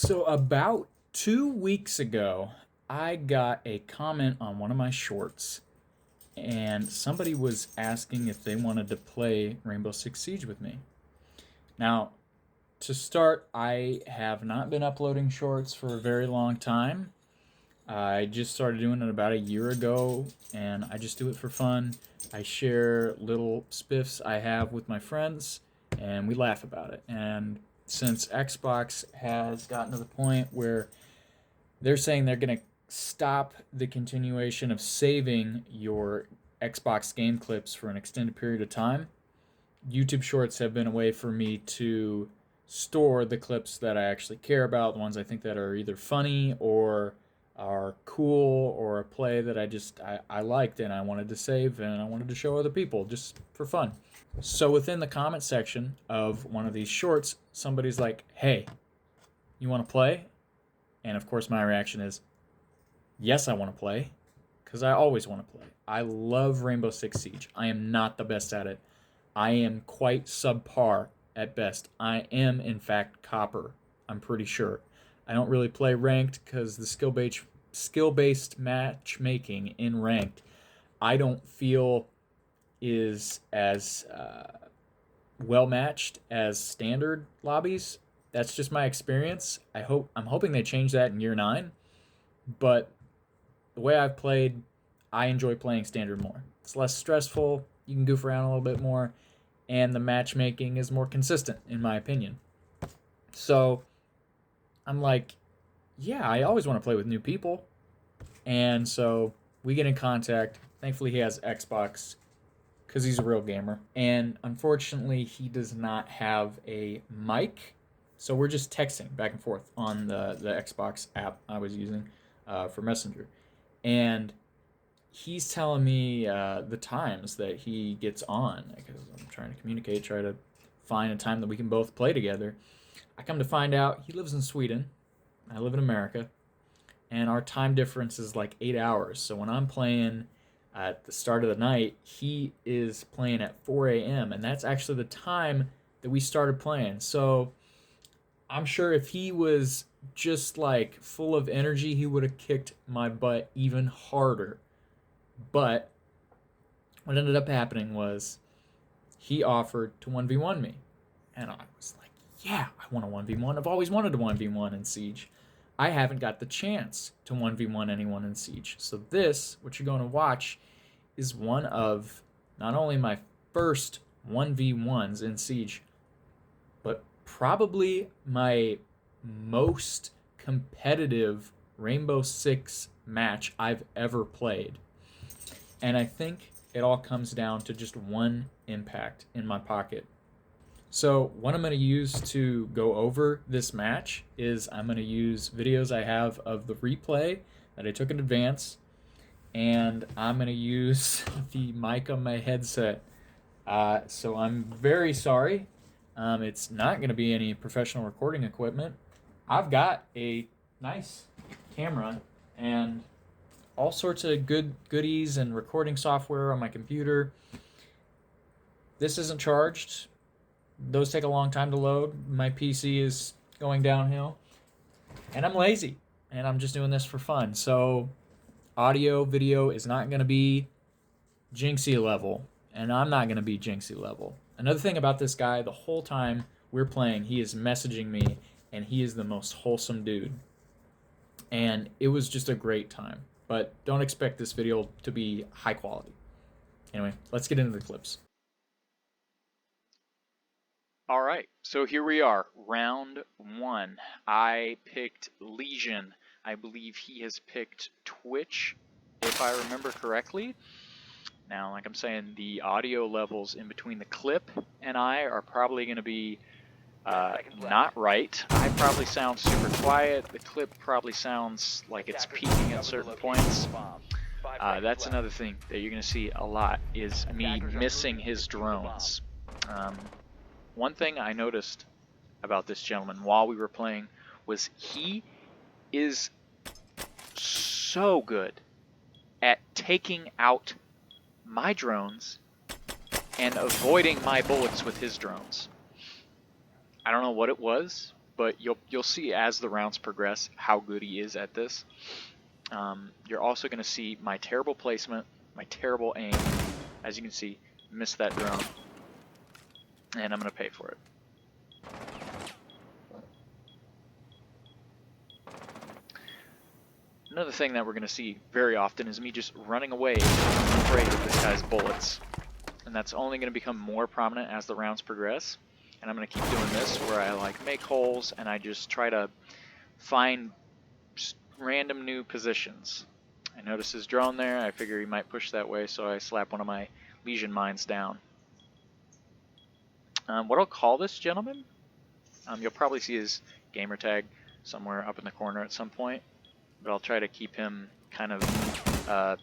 So, about 2 weeks ago, I got a comment on one of my shorts, and somebody was asking if they wanted to play Rainbow Six Siege with me. Now, to start, I have not been uploading shorts for a very long time. I just started doing it about a year ago, and I just do it for fun. I share little spiffs I have with my friends, and we laugh about it. And since Xbox has gotten to the point where they're saying they're going to stop the continuation of saving your Xbox game clips for an extended period of time, YouTube Shorts have been a way for me to store the clips that I actually care about, the ones I think that are either funny or are cool or a play that I liked and I wanted to save and I wanted to show other people just for fun. So within the comment section of one of these shorts, somebody's like, "Hey, you want to play?" And of course my reaction is, "Yes, I want to play." Because I always want to play. I love Rainbow Six Siege. I am not the best at it. I am quite subpar at best. I am, in fact, copper. I'm pretty sure. I don't really play ranked because the skill-based matchmaking in ranked, I don't feel is as well matched as standard lobbies. That's just my experience. I'm hoping they change that in year 9, but the way I've played, I enjoy playing standard more. It's less stressful, you can goof around a little bit more, and the matchmaking is more consistent, in my opinion. So I'm like, yeah, I always want to play with new people. And so we get in contact. Thankfully, he has Xbox because he's a real gamer. And unfortunately, he does not have a mic. So we're just texting back and forth on the Xbox app I was using for Messenger. And he's telling me the times that he gets on because I'm trying to communicate, try to find a time that we can both play together. I come to find out he lives in Sweden. I live in America, and our time difference is like 8 hours. So when I'm playing at the start of the night, he is playing at 4 a.m., and that's actually the time that we started playing. So I'm sure if he was just like full of energy, he would have kicked my butt even harder. But what ended up happening was he offered to 1v1 me. And I was like, yeah, I want a 1v1. I've always wanted a 1v1 in Siege. I haven't got the chance to 1v1 anyone in Siege. So this, what you're going to watch, is one of not only my first 1v1s in Siege, but probably my most competitive Rainbow Six match I've ever played. And I think it all comes down to just one impact in my pocket. So what I'm going to use to go over this match is I'm going to use videos I have of the replay that I took in advance, and I'm going to use the mic on my headset. So I'm very sorry. It's not going to be any professional recording equipment. I've got a nice camera and all sorts of good goodies and recording software on my computer. This isn't charged. Those take a long time to load. My PC is going downhill. And I'm lazy. And I'm just doing this for fun. So audio, video is not going to be Jinxie level. And I'm not going to be Jinxie level. Another thing about this guy, the whole time we're playing, he is messaging me. And he is the most wholesome dude. And it was just a great time. But don't expect this video to be high quality. Anyway, let's get into the clips. All right, so here we are, round 1. I picked Legion. I believe he has picked Twitch, if I remember correctly. Now, like I'm saying, the audio levels in between the clip and I are probably going to be not right. I probably sound super quiet. The clip probably sounds like it's peaking at certain points. That's another thing that you're going to see a lot is me missing his drones. One thing I noticed about this gentleman while we were playing was he is so good at taking out my drones and avoiding my bullets with his drones. I don't know what it was. but you'll see as the rounds progress how good he is at this. You're also going to see my terrible placement, my terrible aim. As you can see, missed that drone, and I'm going to pay for it. Another thing that we're going to see very often is me just running away, afraid of this guy's bullets. And that's only going to become more prominent as the rounds progress. And I'm going to keep doing this where I like make holes and I just try to find random new positions. I notice his drone there, I figure he might push that way, so I slap one of my Legion mines down. What I'll call this gentleman, you'll probably see his gamer tag somewhere up in the corner at some point, but I'll try to keep him kind of, I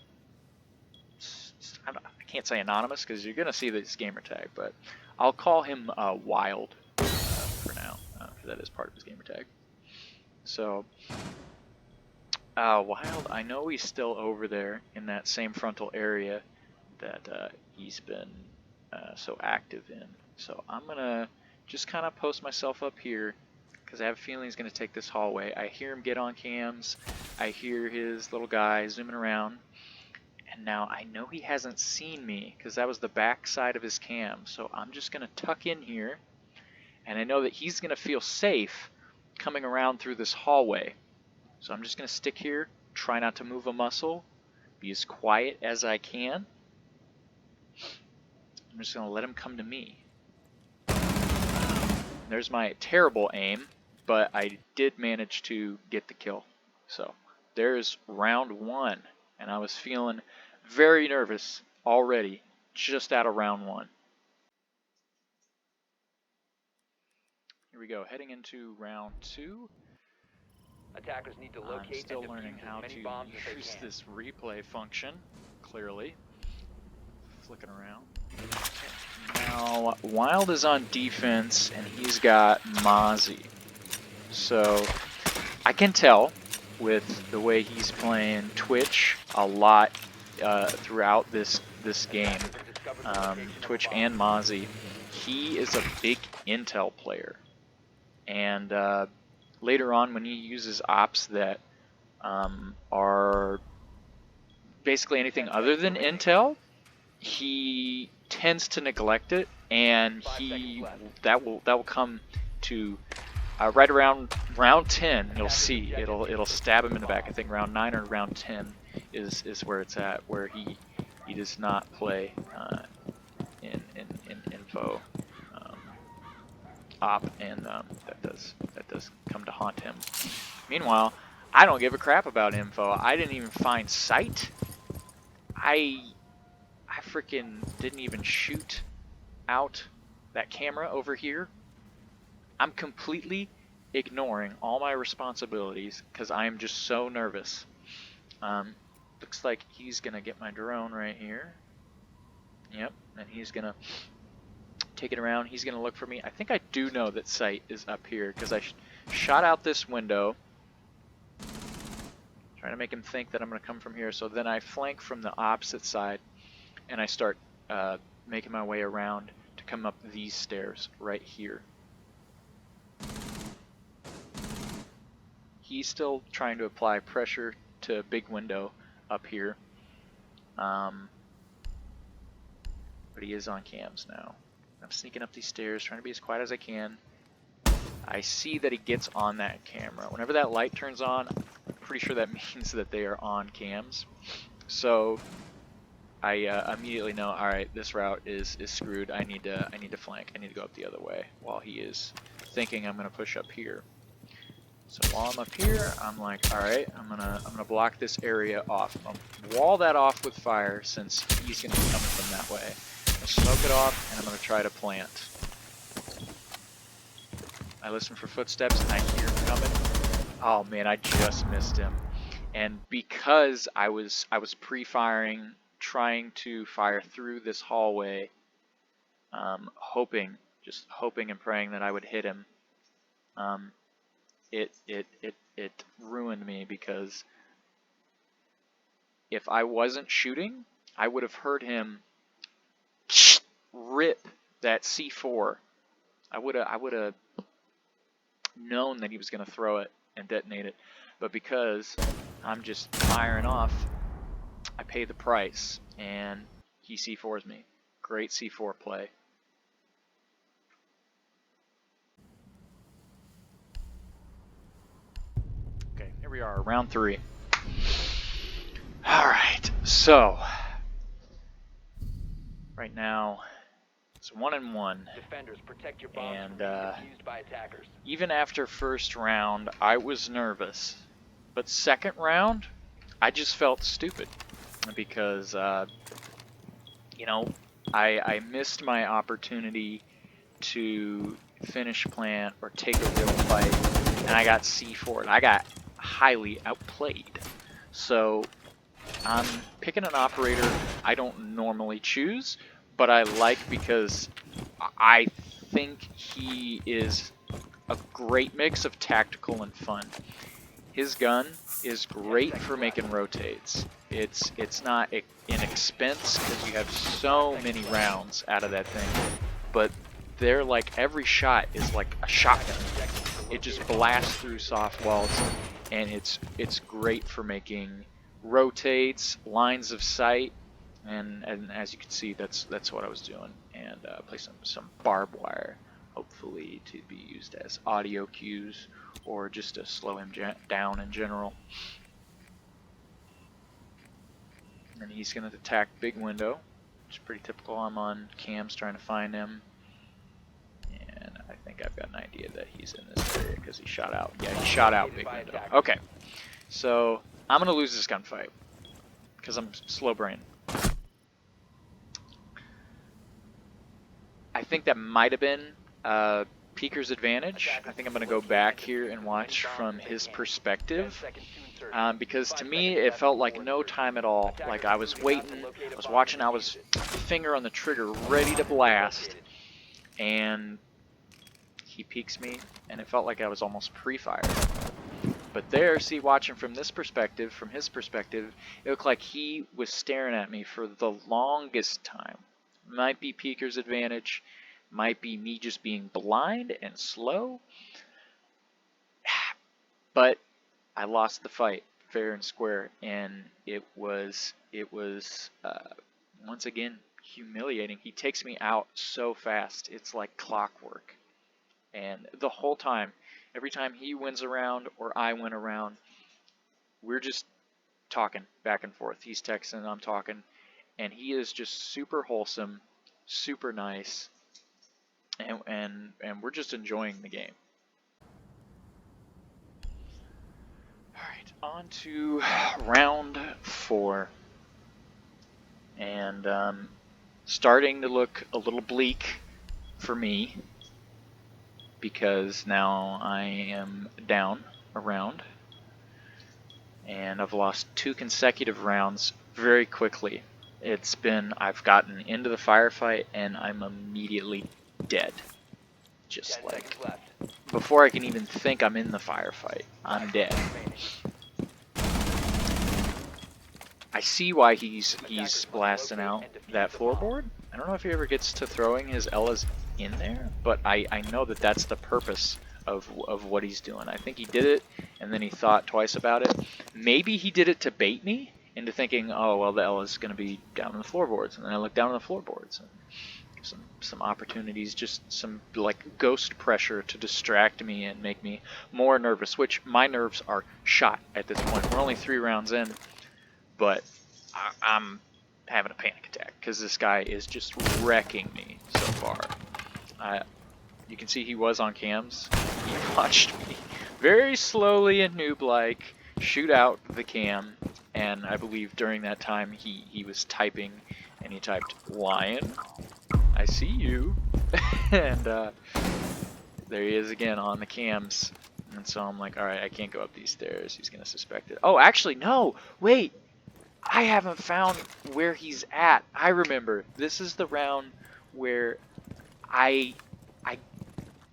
can't say anonymous because you're going to see this gamer tag, but I'll call him Wild for now, because that is part of his gamer tag. So, Wild, I know he's still over there in that same frontal area that he's been so active in. So I'm going to just kind of post myself up here because I have a feeling he's going to take this hallway. I hear him get on cams. I hear his little guy zooming around. And now I know he hasn't seen me because that was the back side of his cam. So I'm just going to tuck in here. And I know that he's going to feel safe coming around through this hallway. So I'm just going to stick here, try not to move a muscle, be as quiet as I can. I'm just going to let him come to me. There's my terrible aim, but I did manage to get the kill. So there's round one, and I was feeling very nervous already just out of round one. Here we go, heading into round two. Attackers need to locate I'm still and learning defuse how as many to bombs as they use can. this replay function, clearly. Flicking around. Now, Wild is on defense, and he's got Mozzie. So, I can tell with the way he's playing Twitch a lot throughout this game, Twitch and Mozzie, he is a big intel player. And later on, when he uses ops that are basically anything other than intel, he tends to neglect it, and that will come to right around round 10. You'll see it'll stab him in the back. I think round 9 or round 10 is where it's at, where he does not play in info op, and that does come to haunt him. Meanwhile, I don't give a crap about info. I didn't even find sight. I freaking didn't even shoot out that camera over here. I'm completely ignoring all my responsibilities because I am just so nervous. Looks like he's gonna get my drone right here. Yep, and he's gonna take it around. He's gonna look for me. I think I do know that sight is up here because I shot out this window, trying to make him think that I'm gonna come from here. So then I flank from the opposite side, and I start making my way around to come up these stairs right here. He's still trying to apply pressure to a big window up here, but he is on cams now. I'm sneaking up these stairs, trying to be as quiet as I can. I see that he gets on that camera. Whenever that light turns on, I'm pretty sure that means that they are on cams. So I immediately know, all right, this route is screwed. I need to flank. I need to go up the other way while he is thinking I'm gonna push up here. So while I'm up here, I'm like, all right, I'm gonna block this area off. I'm gonna wall that off with fire since he's gonna be coming from that way. I'm gonna smoke it off, and I'm gonna try to plant. I listen for footsteps, and I hear him coming. Oh man, I just missed him. And because I was pre-firing, trying to fire through this hallway, just hoping and praying that I would hit him. It ruined me because if I wasn't shooting, I would have heard him rip that C4. I would have known that he was going to throw it and detonate it. But because I'm just firing off, I pay the price, and he C4s me. Great C4 play. Okay, here we are, round 3. Alright, so right now it's 1-1. Defenders, protect your bombs And from being defused by attackers. even after first round, I was nervous. But second round, I just felt stupid because, you know, I missed my opportunity to finish plant or take a real fight, and I got C4'd. I got highly outplayed. So I'm picking an operator I don't normally choose, but I like because I think he is a great mix of tactical and fun. His gun is great for making rotates. It's not an expense because you have so many rounds out of that thing, but they're like every shot is like a shotgun. It just blasts through soft walls, and it's great for making rotates, lines of sight, and as you can see, that's what I was doing, and play some barbed wire, hopefully to be used as audio cues or just to slow him down in general. And he's gonna attack big window, which is pretty typical. I'm on cams trying to find him. And I think I've got an idea that he's in this area because he shot out. Yeah, he shot out big window. Okay, so I'm going to lose this gunfight because I'm slow brain. I think that might have been Peeker's advantage. I think I'm going to go back here and watch from his perspective. Because to me, it felt like no time at all. Like I was waiting, I was watching, I was finger on the trigger, ready to blast. And he peeks me, and it felt like I was almost pre-fired. But there, see, watching from this perspective, from his perspective, it looked like he was staring at me for the longest time. Might be Peeker's advantage, might be me just being blind and slow, but I lost the fight fair and square, and it was once again humiliating. He takes me out so fast, it's like clockwork. And the whole time, every time he wins a round or I win a round, we're just talking back and forth. He's texting, I'm talking, and he is just super wholesome, super nice, and we're just enjoying the game. Alright, on to round 4. And starting to look a little bleak for me, because now I am down a round, and I've lost 2 consecutive rounds very quickly. I've gotten into the firefight, and I'm immediately dead. Just like, before I can even think I'm in the firefight, I'm dead. I see why he's blasting out that floorboard. I don't know if he ever gets to throwing his Ellas in there, but I know that that's the purpose of what he's doing. I think he did it, and then he thought twice about it. Maybe he did it to bait me into thinking, oh, well, the Ella's going to be down on the floorboards. And then I look down on the floorboards, and some opportunities, just some like ghost pressure to distract me and make me more nervous, which my nerves are shot at this point. We're only 3 rounds in, but I'm having a panic attack because this guy is just wrecking me so far. You can see he was on cams. He watched me very slowly and noob-like shoot out the cam, and I believe during that time he was typing, and he typed, "Lion, I see you," and there he is again on the cams. And so I'm like, alright, I can't go up these stairs. He's going to suspect it. Oh, actually, no! Wait! I haven't found where he's at. I remember. This is the round where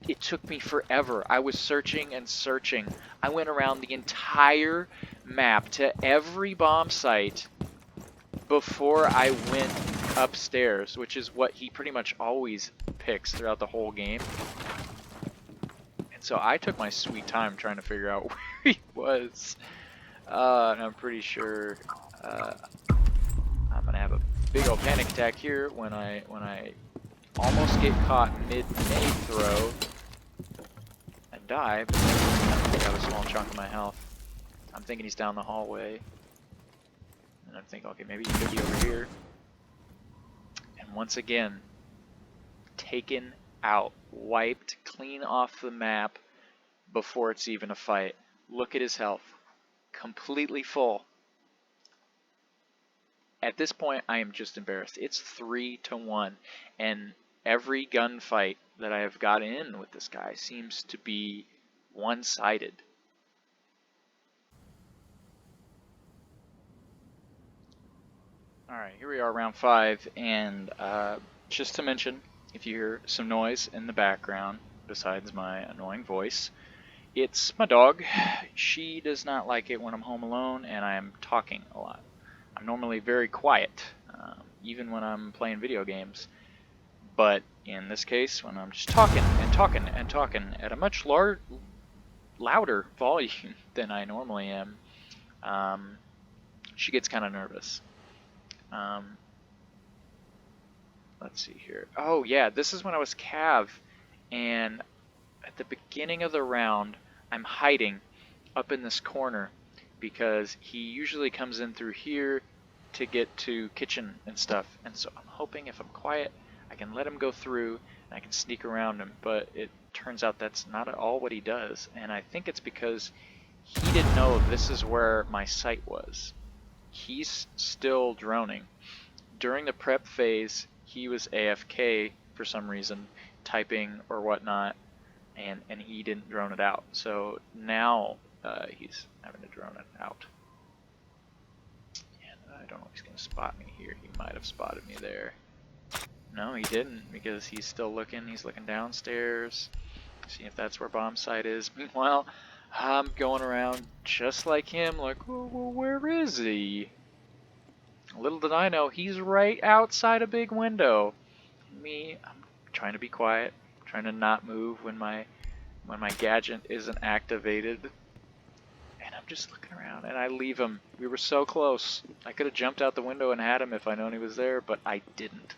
it took me forever. I was searching and searching. I went around the entire map to every bomb site before I went upstairs, which is what he pretty much always picks throughout the whole game. And So I took my sweet time trying to figure out where he was. And I'm pretty sure I'm gonna have a big old panic attack here when I almost get caught mid-nade throw and die, but then I take out a small chunk of my health. I'm thinking he's down the hallway, and I'm thinking, okay, maybe he could be over here. And once again, taken out, wiped clean off the map before it's even a fight. Look at his health, completely full. At this point, I am just embarrassed. It's 3-1, and every gunfight that I have got in with this guy seems to be one-sided. Alright, here we are, round 5, and just to mention, if you hear some noise in the background, besides my annoying voice, it's my dog. She does not like it when I'm home alone and I am talking a lot. I'm normally very quiet, even when I'm playing video games. But in this case, when I'm just talking and talking and talking at a much louder volume than I normally am, she gets kind of nervous. Let's see here. Oh yeah, this is when I was Cav, and at the beginning of the round, I'm hiding up in this corner because he usually comes in through here to get to kitchen and stuff, and so I'm hoping if I'm quiet, I can let him go through and I can sneak around him, but it turns out that's not at all what he does, and I think it's because he didn't know this is where my sight was. He's still droning. During the prep phase, he was AFK for some reason, typing or whatnot, and he didn't drone it out. So now he's having to drone it out. And I don't know if he's going to spot me here. He might have spotted me there. No, he didn't, because he's still looking. He's looking downstairs, see if that's where bomb site is. Meanwhile, I'm going around just like him, like, well, where is he? Little did I know, he's right outside a big window. Me, I'm trying to be quiet, trying to not move when my gadget isn't activated. And I'm just looking around, and I leave him. We were so close. I could have jumped out the window and had him if I known he was there, but I didn't.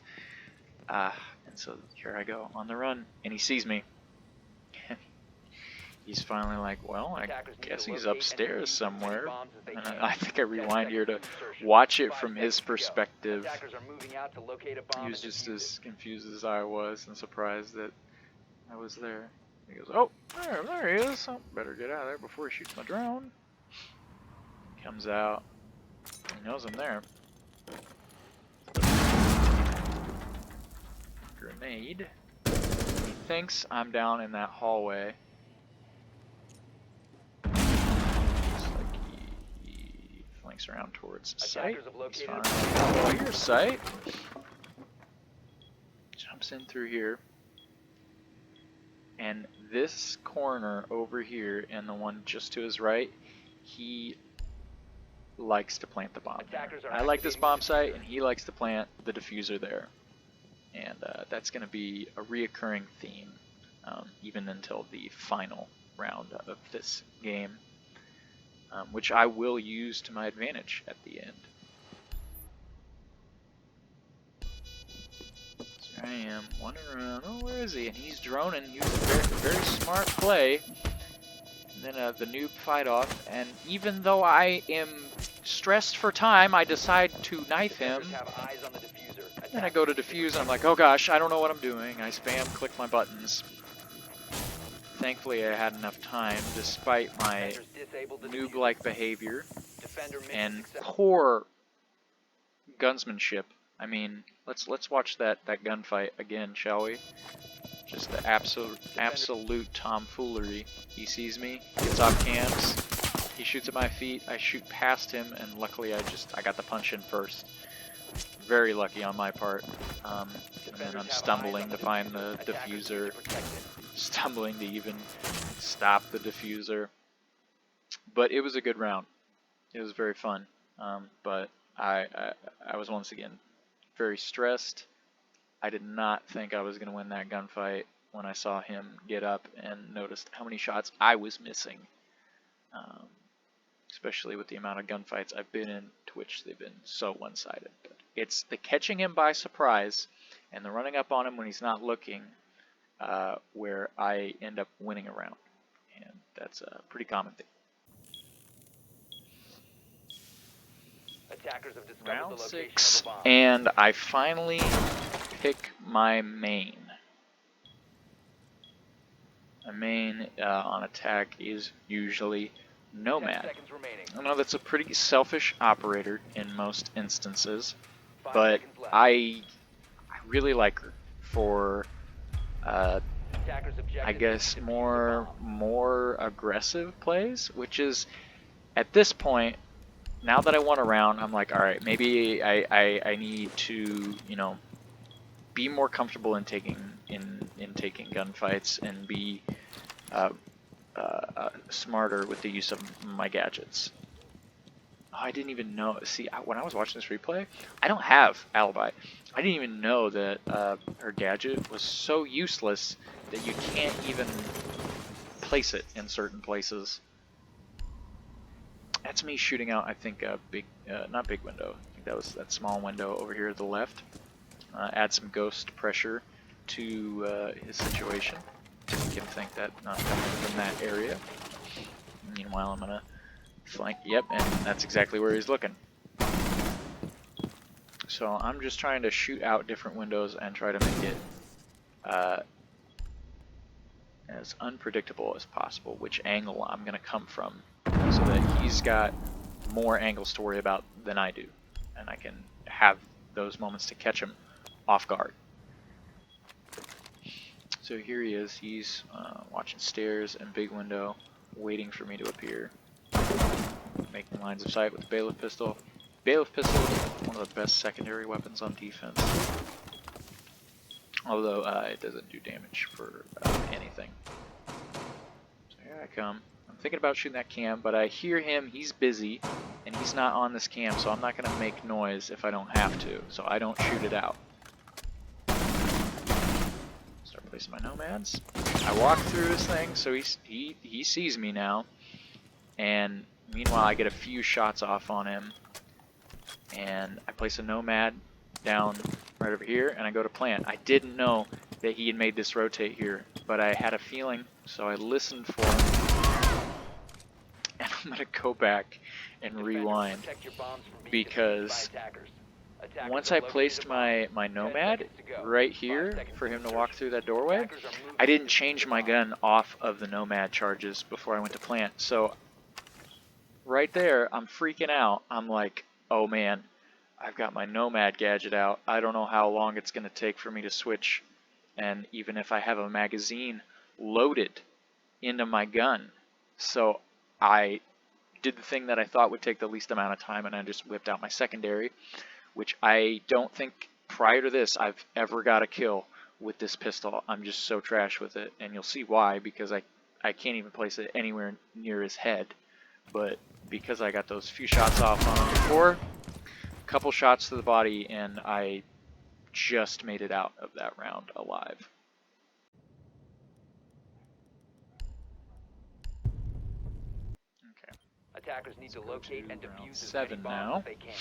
And so here I go, on the run, and he sees me. He's finally like, well, I guess he's upstairs somewhere. And I think I rewind here to watch it from his perspective. He was just as confused as I was and surprised that I was there. He goes, oh, there he is. Oh, better get out of there before he shoots my drone. Comes out. He knows I'm there. Grenade. He thinks I'm down in that hallway. Flanks around towards site. He's fine. Oh, here's site. Jumps in through here. And this corner over here and the one just to his right, he likes to plant the bomb there. I like this bomb site, and he likes to plant the diffuser there. And that's going to be a reoccurring theme, even until the final round of this game. Which I will use to my advantage at the end. So I am wandering around. Oh, where is he? And he's droning. He was a very smart play. And then the noob fight off. And even though I am stressed for time, I decide to knife him. Then I go to defuse, and I'm like, oh gosh, I don't know what I'm doing. I spam click my buttons. Thankfully, I had enough time, despite my noob-like behavior and poor gunsmanship. I mean, let's watch that gunfight again, shall we? Just the absolute tomfoolery. He sees me, gets off cams, he shoots at my feet, I shoot past him, and luckily I got the punch in first. Very lucky on my part. And then I'm stumbling to find the diffuser. Stumbling to even stop the diffuser. But it was a good round. It was very fun. But I was once again very stressed. I did not think I was going to win that gunfight when I saw him get up and noticed how many shots I was missing. Especially with the amount of gunfights I've been in, to which they've been so one-sided. But it's the catching him by surprise and the running up on him when he's not looking where I end up winning a round. And that's a pretty common thing. Attackers have discovered Round the location 6, of a bomb. and I finally pick my main. My main on attack is usually 10 Nomad. seconds remaining. I know that's a pretty selfish operator in most instances, 5 but seconds left. I really like her for Attackers objective I is guess to defuse the more bomb. aggressive plays, which is at this point, now that I won a round, I'm like, all right, maybe I need to, you know, be more comfortable in taking taking gunfights and be smarter with the use of my gadgets. Oh, I didn't even know. See, when I was watching this replay, I don't have Alibi. I didn't even know that her gadget was so useless that you can't even place it in certain places. That's me shooting out, I think, a big, not big window. I think that was that small window over here to the left. Add some ghost pressure to his situation. Make him think that not coming from that area. Meanwhile, I'm gonna flank. Yep, and that's exactly where he's looking. So I'm just trying to shoot out different windows and try to make it as unpredictable as possible, which angle I'm gonna come from, so that he's got more angles to worry about than I do, and I can have those moments to catch him off guard. So here he is. He's watching stairs and big window, waiting for me to appear. Making lines of sight with the bailiff pistol. Bailiff pistol is one of the best secondary weapons on defense. Although it doesn't do damage for anything. So here I come. I'm thinking about shooting that cam, but I hear him. He's busy, and he's not on this cam, so I'm not going to make noise if I don't have to. So I don't shoot it out. Start placing my nomads. I walk through his thing, so he sees me now. And meanwhile, I get a few shots off on him. And I place a nomad down right over here, and I go to plant. I didn't know that he had made this rotate here, but I had a feeling, so I listened for him. And I'm going to go back and rewind, Protect your bombs from being because defused by attackers. Attackers once have I located placed a bomb. my 10 nomad seconds to go. right 5 here seconds for him to insertion. walk through that doorway, Attackers are moving I to didn't defuse change the my bomb. gun off of the nomad charges before I went to plant. So right there, I'm freaking out. I'm like, oh man, I've got my nomad gadget out. I don't know how long it's going to take for me to switch. And even if I have a magazine loaded into my gun. So I did the thing that I thought would take the least amount of time, and I just whipped out my secondary, which I don't think prior to this I've ever got a kill with this pistol. I'm just so trash with it, and you'll see why, because I can't even place it anywhere near his head. But because I got those few shots off on him before, a couple shots to the body, and I just made it out of that round alive. Okay. Attackers need to locate and round defuse as 7 many bombs now. as they can.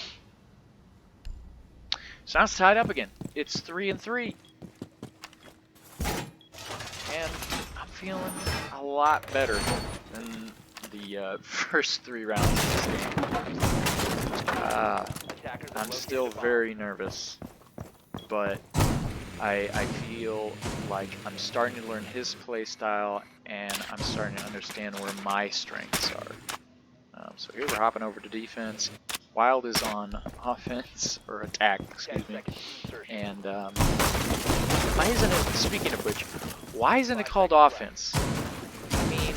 So now it's tied up again. It's 3-3. And I'm feeling a lot better than the first 3 rounds of this game. Attackers have I'm located still a bomb. very nervous, but I feel like I'm starting to learn his play style, and I'm starting to understand where my strengths are. So here we're hopping over to defense. Wild is on offense, or attack, 10 excuse me. seconds to insertion. And why isn't it, speaking of which, why isn't it called offense? I mean,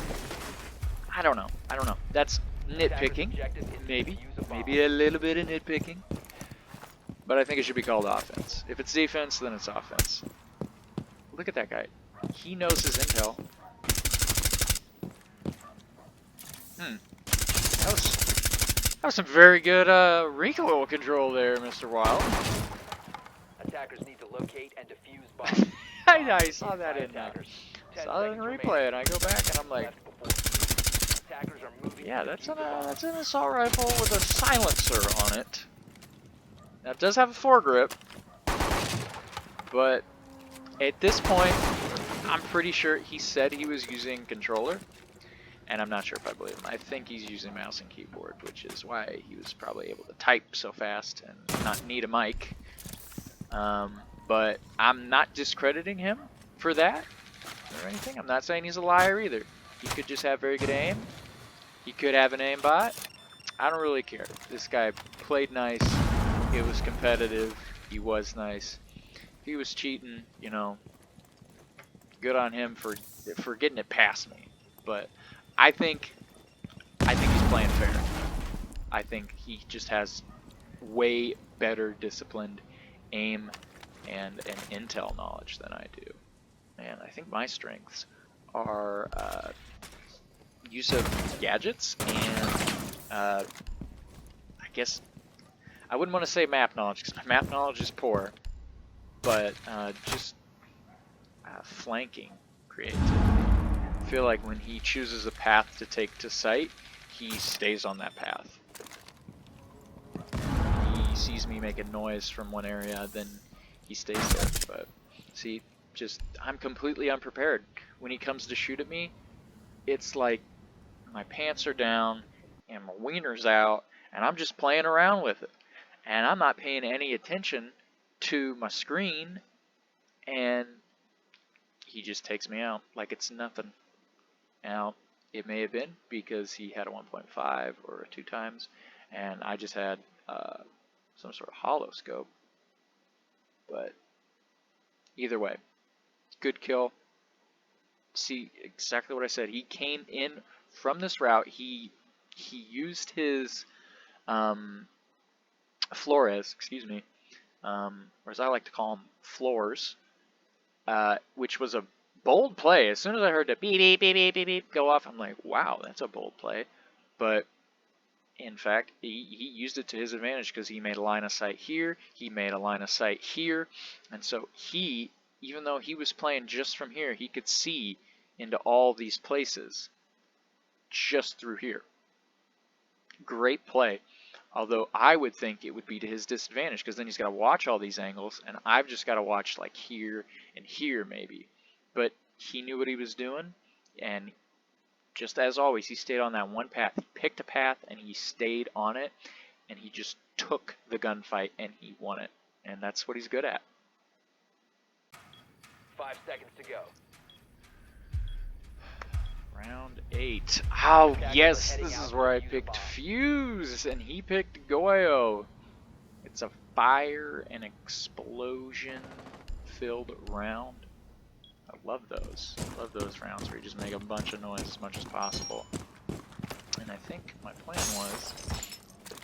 I don't know. That's nitpicking, maybe a little bit of nitpicking. But I think it should be called offense. If it's defense, then it's offense. Look at that guy. He knows his intel. That was some very good recoil control there, Mr. Wild. Attackers need to locate and defuse bombs. I saw that in Attackers. 10 saw that in seconds replay, and I go back and I'm like, left before attackers are moving yeah, to that's defuse the bomb. that's an assault rifle with a silencer on it. Now it does have a foregrip, but at this point, I'm pretty sure he said he was using controller, and I'm not sure if I believe him. I think he's using mouse and keyboard, which is why he was probably able to type so fast and not need a mic. But I'm not discrediting him for that or anything. I'm not saying he's a liar either. He could just have very good aim. He could have an aimbot. I don't really care. This guy played nice. It was competitive. He was nice. If he was cheating, you know, good on him for getting it past me. But I think he's playing fair. I think he just has way better disciplined aim and intel knowledge than I do. And I think my strengths are use of gadgets and I guess I wouldn't want to say map knowledge because my map knowledge is poor, but just flanking creativity. I feel like when he chooses a path to take to site, he stays on that path. He sees me make a noise from one area, then he stays there. But see, just I'm completely unprepared. When he comes to shoot at me, it's like my pants are down and my wiener's out, and I'm just playing around with it. And I'm not paying any attention to my screen, and he just takes me out like it's nothing. Now, it may have been because he had a 1.5 or a 2 times, and I just had some sort of hollow scope. But either way, good kill. See exactly what I said. He came in from this route. He used his Flores, excuse me, or as I like to call them, floors, which was a bold play. As soon as I heard the beep, beep, beep, beep, beep, beep go off, I'm like, wow, that's a bold play. But in fact, he used it to his advantage because he made a line of sight here, he made a line of sight here, and so he, even though he was playing just from here, he could see into all these places just through here. Great play. Although I would think it would be to his disadvantage because then he's got to watch all these angles, and I've just got to watch like here and here maybe. But he knew what he was doing, and just as always, he stayed on that one path. He picked a path, and he stayed on it, and he just took the gunfight, and he won it. And that's what he's good at. 5 seconds to go. Round 8. Oh, yes, this is where I picked Fuse, and he picked Goyo. It's a fire and explosion filled round. I love those. I love those rounds where you just make a bunch of noise as much as possible. And I think my plan was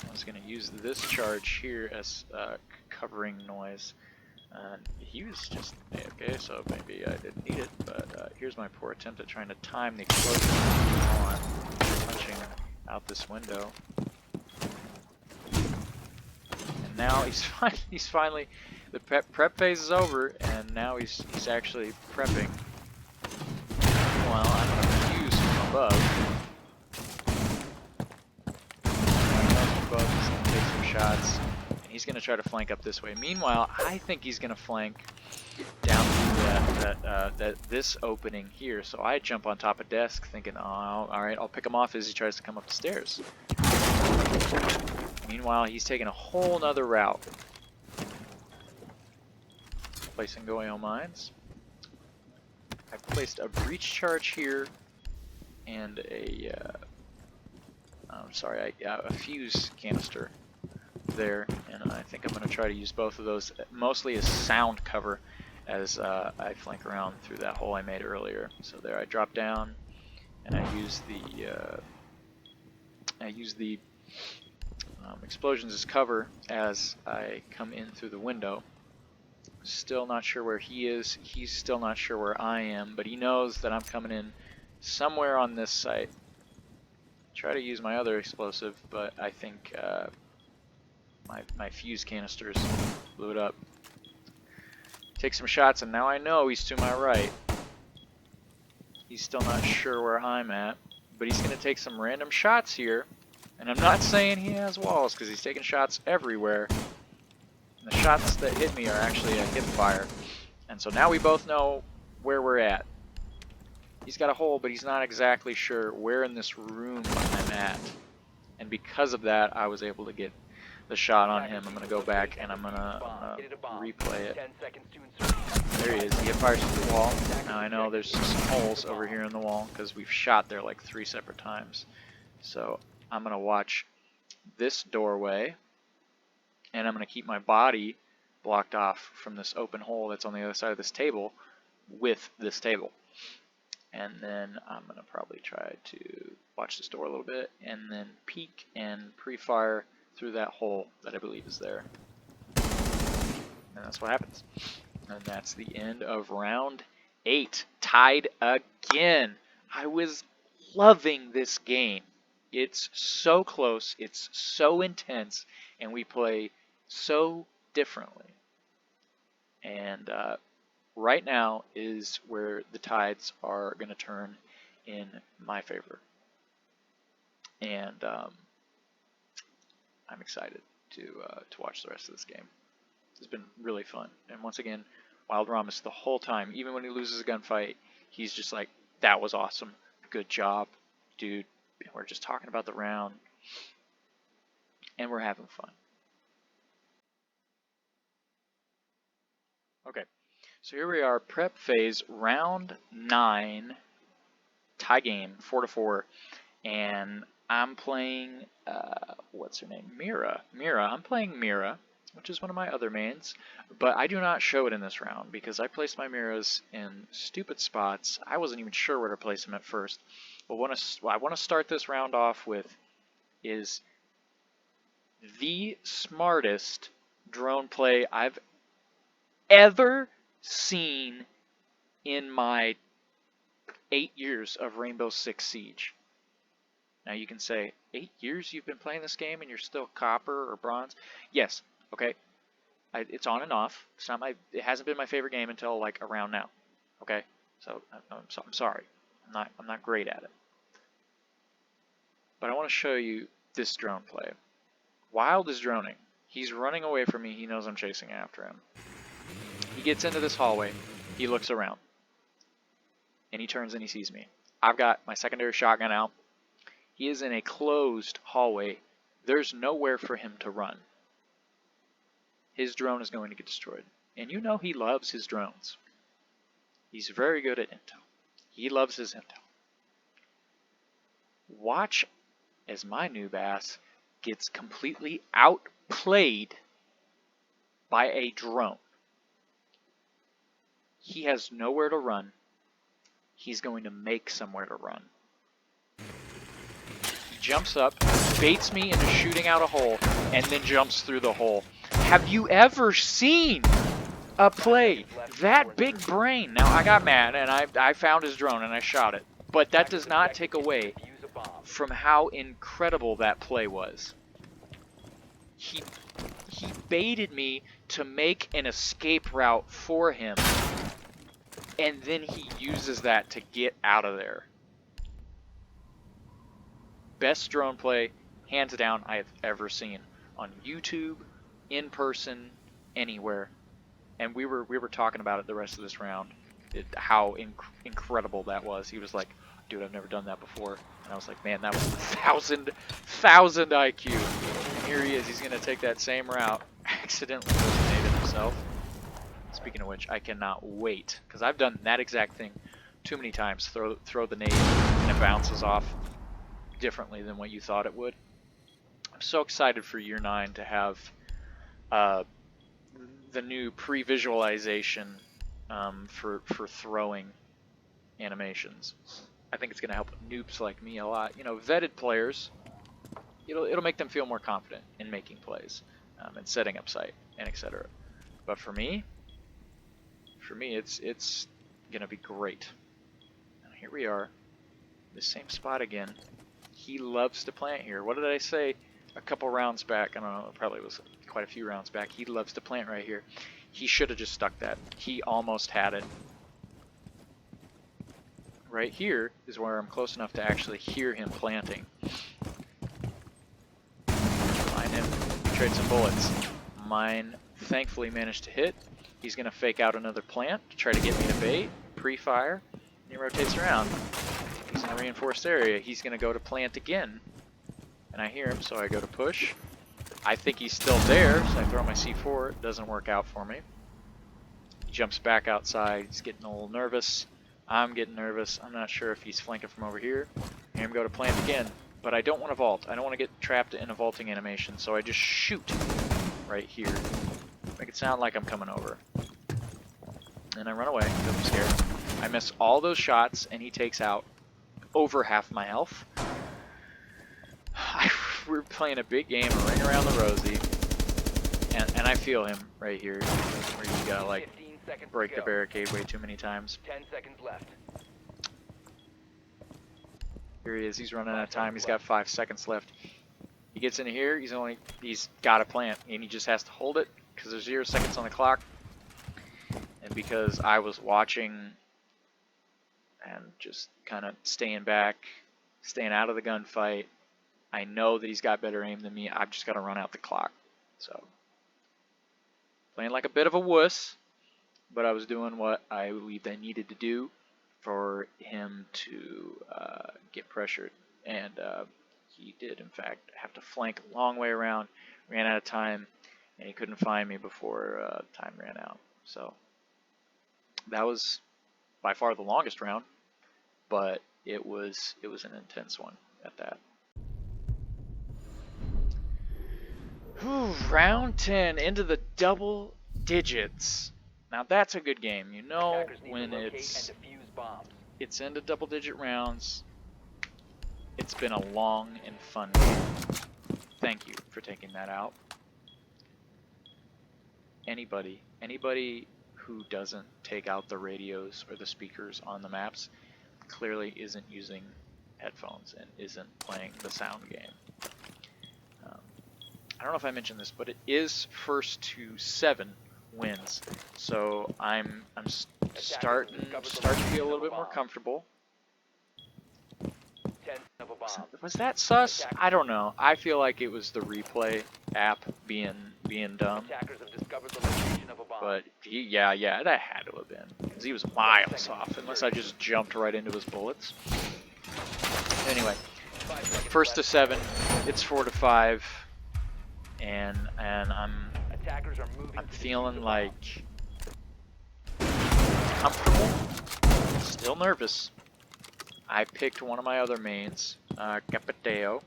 I was going to use this charge here as covering noise. He was just AFK, so maybe I didn't need it, but here's my poor attempt at trying to time the explosion while I'm punching out this window. And now he's finally the prep phase is over, and now he's actually prepping. Meanwhile, I'm going to fuse from above. He's going to take some shots. He's going to try to flank up this way. Meanwhile, I think he's going to flank down through this opening here. So I jump on top of desk thinking, oh, all right, I'll pick him off as he tries to come up the stairs. Meanwhile, he's taking a whole nother route. Placing Goyo mines. I placed a breach charge here and a fuse canister there, and I think I'm going to try to use both of those mostly as sound cover as I flank around through that hole I made earlier. So there I drop down and I use the explosions as cover as I come in through the window. Still not sure where he is, he's still not sure where I am, but he knows that I'm coming in somewhere on this site. Try to use my other explosive, but I think my fuse canisters blew it up. take some shots, and now I know he's to my right. He's still not sure where I'm at, but he's going to take some random shots here. And I'm not saying he has walls, because he's taking shots everywhere. And the shots that hit me are actually a hip fire. And so now we both know where we're at. He's got a hole, but he's not exactly sure where in this room I'm at. And because of that, I was able to get the shot on him. I'm going to go back and I'm going to replay it. 10 seconds to insert. There he is. He hit fires through the wall. Now I know there's some holes over here in the wall because we've shot there like 3 separate times. So I'm going to watch this doorway, and I'm going to keep my body blocked off from this open hole that's on the other side of this table with this table. And then I'm going to probably try to watch this door a little bit and then peek and pre-fire through that hole that I believe is there. And that's what happens. And that's the end of round 8. Tied again. I was loving this game. It's so close, it's so intense, and we play so differently. And right now is where the tides are going to turn in my favor. And I'm excited to watch the rest of this game. It's been really fun. And once again, Wild Ramus the whole time, even when he loses a gunfight, he's just like, that was awesome. Good job, dude. And we're just talking about the round. And we're having fun. Okay, so here we are, prep phase, round 9, tie game, 4-4, and I'm playing, what's her name, Mira. I'm playing Mira, which is one of my other mains, but I do not show it in this round because I placed my Miras in stupid spots. I wasn't even sure where to place them at first, but what I want to start this round off with is the smartest drone play I've ever seen in my 8 years of Rainbow Six Siege. Now you can say, 8 years you've been playing this game and you're still copper or bronze? Yes, okay. It's on and off. It's not it hasn't been my favorite game until like around now. Okay? So I'm sorry. I'm not great at it. But I want to show you this drone play. Wild is droning. He's running away from me. He knows I'm chasing after him. He gets into this hallway, he looks around, and he turns and he sees me. I've got my secondary shotgun out. He is in a closed hallway. There's nowhere for him to run. His drone is going to get destroyed. And you know he loves his drones. He's very good at intel. He loves his intel. Watch as my noob ass gets completely outplayed by a drone. He has nowhere to run. He's going to make somewhere to run. He jumps up, baits me into shooting out a hole, and then jumps through the hole. Have you ever seen a play that big brain? Now, I got mad, and I found his drone, and I shot it. But that does not take away from how incredible that play was. He baited me to make an escape route for him. And then he uses that to get out of there. Best drone play, hands down, I have ever seen. On YouTube, in person, anywhere. And we were talking about it the rest of this round. How incredible that was. He was like, dude, I've never done that before. And I was like, man, that was 1,000 IQ. And here he is. He's going to take that same route. Accidentally eliminated himself. Speaking of which, I cannot wait, because I've done that exact thing too many times. Throw the nade and it bounces off differently than what you thought it would. I'm so excited for year 9 to have the new pre-visualization for throwing animations. I think it's going to help noobs like me a lot. You know, vetted players, it'll make them feel more confident in making plays and setting up sight and etc. But for me, it's gonna be great. And here we are, the same spot again. He loves to plant here. What did I say a couple rounds back? I don't know, it probably was quite a few rounds back. He loves to plant right here. He should have just stuck that. He almost had it. Right here is where I'm close enough to actually hear him planting. Find him, trade some bullets. Mine thankfully managed to hit. He's going to fake out another plant to try to get me to bait, pre-fire, and he rotates around. He's in a reinforced area. He's going to go to plant again. And I hear him, so I go to push. I think he's still there, so I throw my C4. It doesn't work out for me. He jumps back outside. He's getting a little nervous. I'm getting nervous. I'm not sure if he's flanking from over here. I hear him go to plant again. But I don't want to vault. I don't want to get trapped in a vaulting animation, so I just shoot right here. Make it sound like I'm coming over. And I run away because I'm scared. I miss all those shots, and he takes out over half my health. We're playing a big game, a ring around the rosy. And I feel him right here, where you gotta like break the barricade way too many times. 10 seconds left. Here he is, he's running out of time, he's got 5 seconds left. He gets in here, he's got a plant, and he just has to hold it, because there's 0 seconds on the clock. And because I was watching, and just kind of staying back, staying out of the gunfight, I know that he's got better aim than me, I've just got to run out the clock. So, playing like a bit of a wuss, but I was doing what I believed I needed to do for him to get pressured, and he did in fact have to flank a long way around, ran out of time, and he couldn't find me before time ran out. So that was by far the longest round, but it was an intense one at that. Whew, round 10 into the double digits. Now that's a good game. You know when it's into double digit rounds, it's been a long and fun game. Thank you for taking that out. Anybody who doesn't take out the radios or the speakers on the maps clearly isn't using headphones and isn't playing the sound game. I don't know if I mentioned this, but it is first to 7 wins, so I'm starting to feel a little bit more comfortable. Was that sus? I don't know. I feel like it was the replay app being dumb. But yeah, that had to have been, because he was miles off, unless I just jumped right into his bullets. Anyway, first to 7, it's 4 to 5, and I'm feeling like comfortable, still nervous. I picked one of my other mains, Capiteo,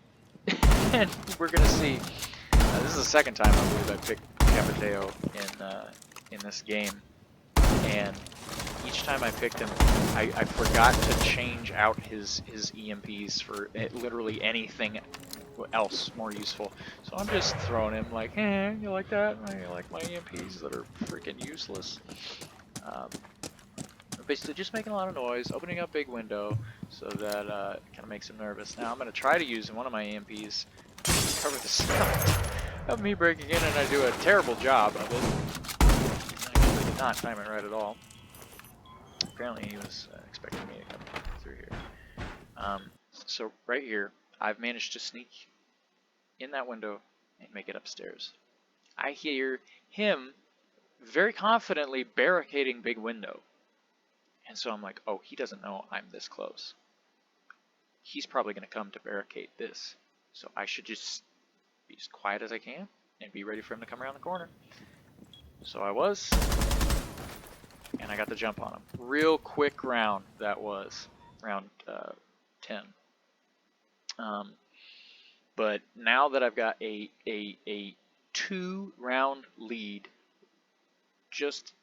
and we're gonna see. This is the second time I believe I picked Capiteo in this game, and each time I picked him, I forgot to change out his EMPs for literally anything else more useful. So I'm just throwing him like, hey, you like that? You like my EMPs that are freaking useless? Basically just making a lot of noise, opening up big window, so that it kind of makes him nervous. Now I'm going to try to use one of my EMPs to cover the sound of me breaking in, and I do a terrible job of it. I actually did not time it right at all. Apparently he was expecting me to come through here. So right here, I've managed to sneak in that window and make it upstairs. I hear him very confidently barricading big window. And so I'm like, oh, he doesn't know I'm this close. He's probably going to come to barricade this. So I should just be as quiet as I can and be ready for him to come around the corner. So I was, and I got the jump on him. Real quick round that was, round 10. But now that I've got a 2-round lead, just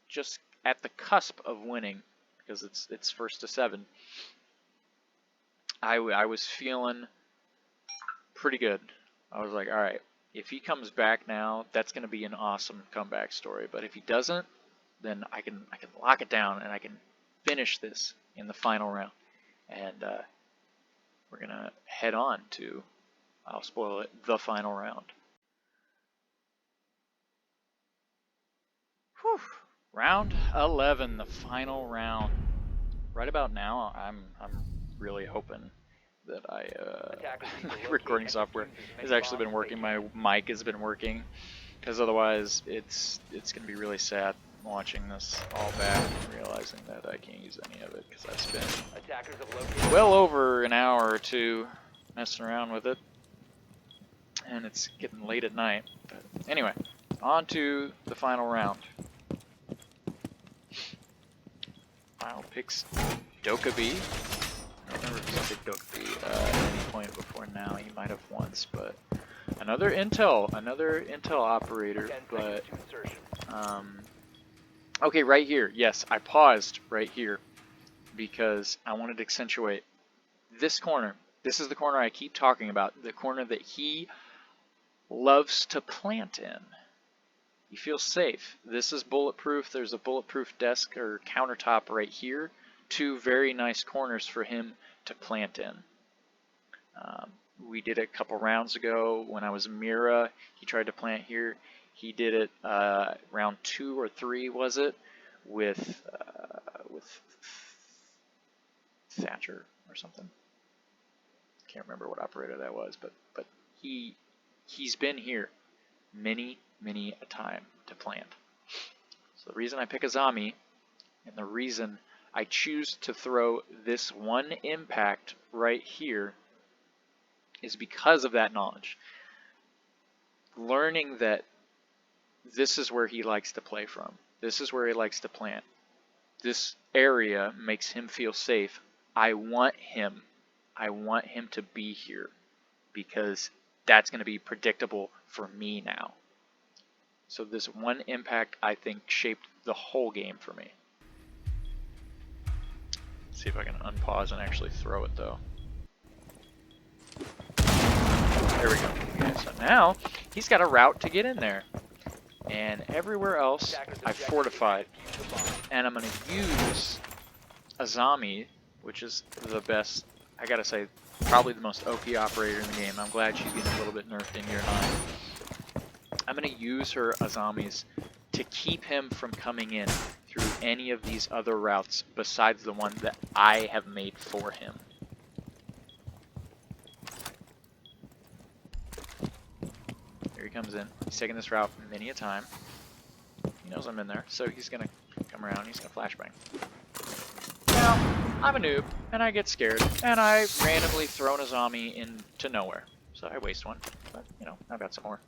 at the cusp of winning, because it's first to 7, I was feeling pretty good. I was like, all right, if he comes back now, that's going to be an awesome comeback story. But if he doesn't, then I can lock it down and I can finish this in the final round. And we're going to head on to, I'll spoil it, the final round. Whew. Round 11, the final round. Right about now, I'm really hoping that Attackers need to locate recording and software defuse as has many actually been bombs as they working. My mic has been working, because otherwise it's gonna be really sad watching this all back and realizing that I can't use any of it because I've spent Attackers have located. well over an hour or two messing around with it, and it's getting late at night. But anyway, on to the final round. Final picks Dokkaebi. I don't remember if he picked Dokkaebi at any point before now. He might have once, but another Intel operator. 10 But seconds to insertion. okay, right here. Yes, I paused right here because I wanted to accentuate this corner. This is the corner I keep talking about. The corner that he loves to plant in. You feel safe. This is bulletproof. There's a bulletproof desk or countertop right here. Two very nice corners for him to plant in. We did it a couple rounds ago when I was Mira. He tried to plant here. He did it round 2 or 3, was it, with Thatcher or something. Can't remember what operator that was, but he's been here many a time to plant. So the reason I pick Azami, and the reason I choose to throw this one impact right here, is because of that knowledge. Learning that this is where he likes to play from. This is where he likes to plant. This area makes him feel safe. I want him to be here because that's going to be predictable for me now. So this one impact, I think, shaped the whole game for me. Let's see if I can unpause and actually throw it, though. There we go. Okay, so now he's got a route to get in there. And everywhere else, I've fortified. And I'm going to use Azami, which is the best, I gotta say, probably the most OP operator in the game. I'm glad she's getting a little bit nerfed in year 9. I'm going to use her Azamis to keep him from coming in through any of these other routes besides the one that I have made for him. Here he comes in. He's taking this route many a time. He knows I'm in there, so he's going to come around. He's going to flashbang. Now, I'm a noob, and I get scared, and I randomly throw an Azami into nowhere. So I waste one, but, you know, I've got some more.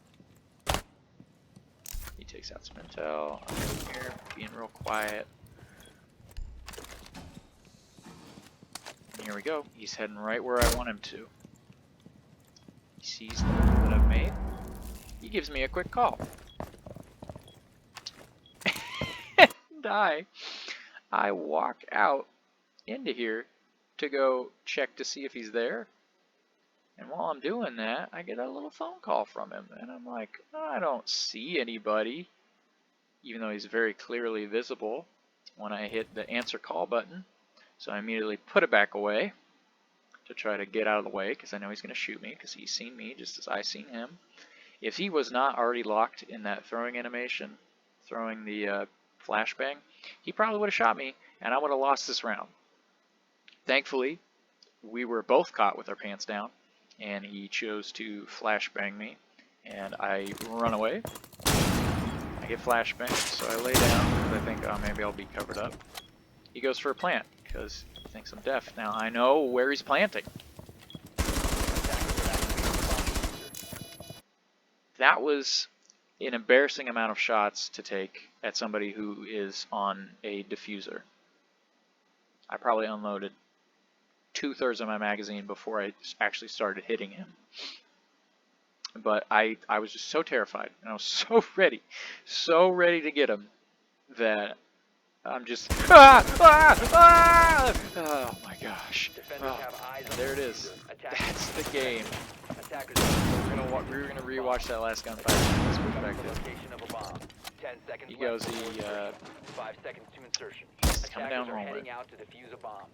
He takes out some intel. I'm here, being real quiet. And here we go. He's heading right where I want him to. He sees the move that I've made. He gives me a quick call. And I walk out into here to go check to see if he's there. And while I'm doing that, I get a little phone call from him. And I'm like, I don't see anybody. Even though he's very clearly visible when I hit the answer call button. So I immediately put it back away to try to get out of the way because I know he's going to shoot me because he's seen me just as I seen him. If he was not already locked in that throwing animation, throwing the flashbang, he probably would have shot me and I would have lost this round. Thankfully, we were both caught with our pants down and he chose to flashbang me and I run away. I get flashbang, so I lay down because I think, oh, maybe I'll be covered up. He goes for a plant because he thinks I'm deaf. Now I know where he's planting. That was an embarrassing amount of shots to take at somebody who is on a diffuser. I probably unloaded 2/3 of my magazine before I actually started hitting him. But I was just so terrified, and I was so ready to get him that I'm just, oh my gosh. There it is. That's the game. We're gonna rewatch that last gunfight from this perspective. He goes, he's coming down homeward.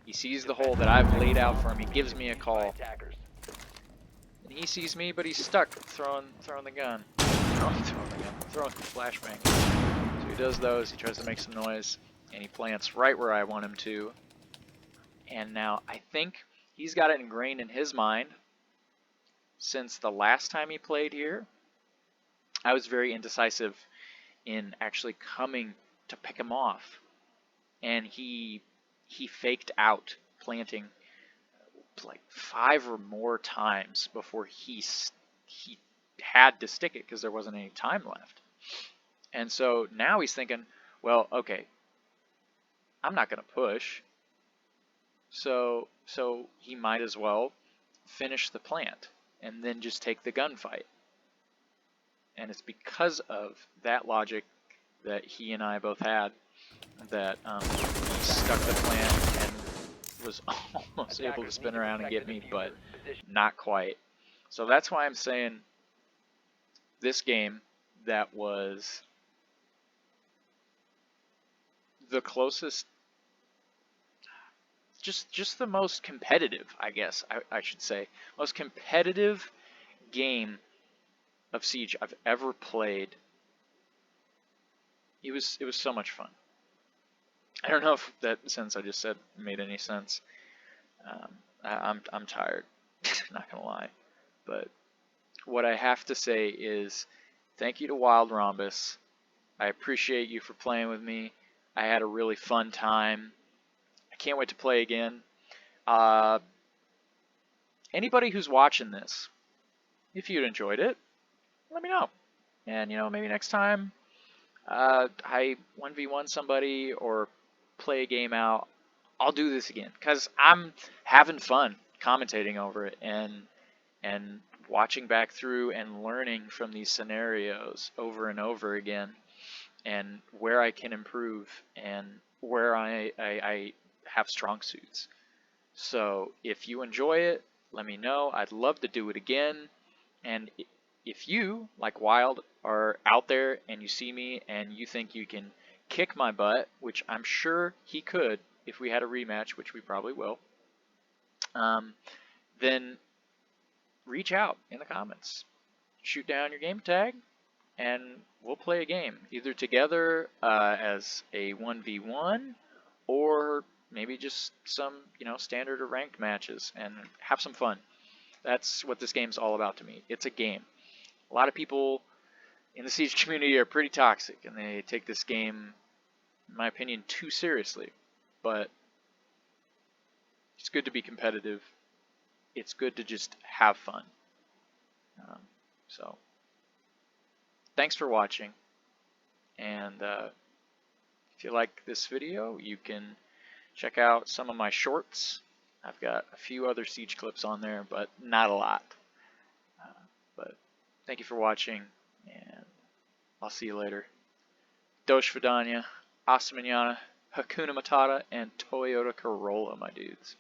He sees the hole that I've laid out for him. He gives me a call. And he sees me, but he's stuck throwing the gun. Throwing the flashbang. So he he does those, he tries to make some noise, and he plants right where I want him to. And now I think he's got it ingrained in his mind since the last time he played here. I was very indecisive in actually coming to pick him off, and he faked out planting like 5 or more times before he had to stick it because there wasn't any time left. And so now he's thinking, well, okay, I'm not going to push, so he might as well finish the plant and then just take the gunfight. And it's because of that logic that he and I both had that he stuck the plant and was almost able to spin around and get me, but not quite. So that's why I'm saying this game that was the closest, just the most competitive, I guess I should say, most competitive game of Siege I've ever played. It was so much fun. I don't know if that sentence I just said made any sense. I'm tired, not gonna lie. But what I have to say is thank you to Wild Rhombus. I appreciate you for playing with me. I had a really fun time. I can't wait to play again. Anybody who's watching this, if you enjoyed it, let me know. And maybe next time I 1v1 somebody or play a game out, I'll do this again because I'm having fun commentating over it and watching back through and learning from these scenarios over and over again, and where I can improve and where I have strong suits. So if you enjoy it, let me know. I'd love to do it again. And if you, like Wild, are out there and you see me and you think you can kick my butt, which I'm sure he could if we had a rematch, which we probably will, then reach out in the comments. Shoot down your game tag, and we'll play a game, either together as a 1v1, or maybe just some standard or ranked matches, and have some fun. That's what this game's all about to me. It's a game. A lot of people in the Siege community are pretty toxic, and they take this game, in my opinion, too seriously. But it's good to be competitive. It's good to just have fun. So, thanks for watching. And if you like this video, you can check out some of my shorts. I've got a few other Siege clips on there, but not a lot. But thank you for watching, and I'll see you later. Dosh Vidanya, Hasta Manana, Hakuna Matata, and Toyota Corolla, my dudes.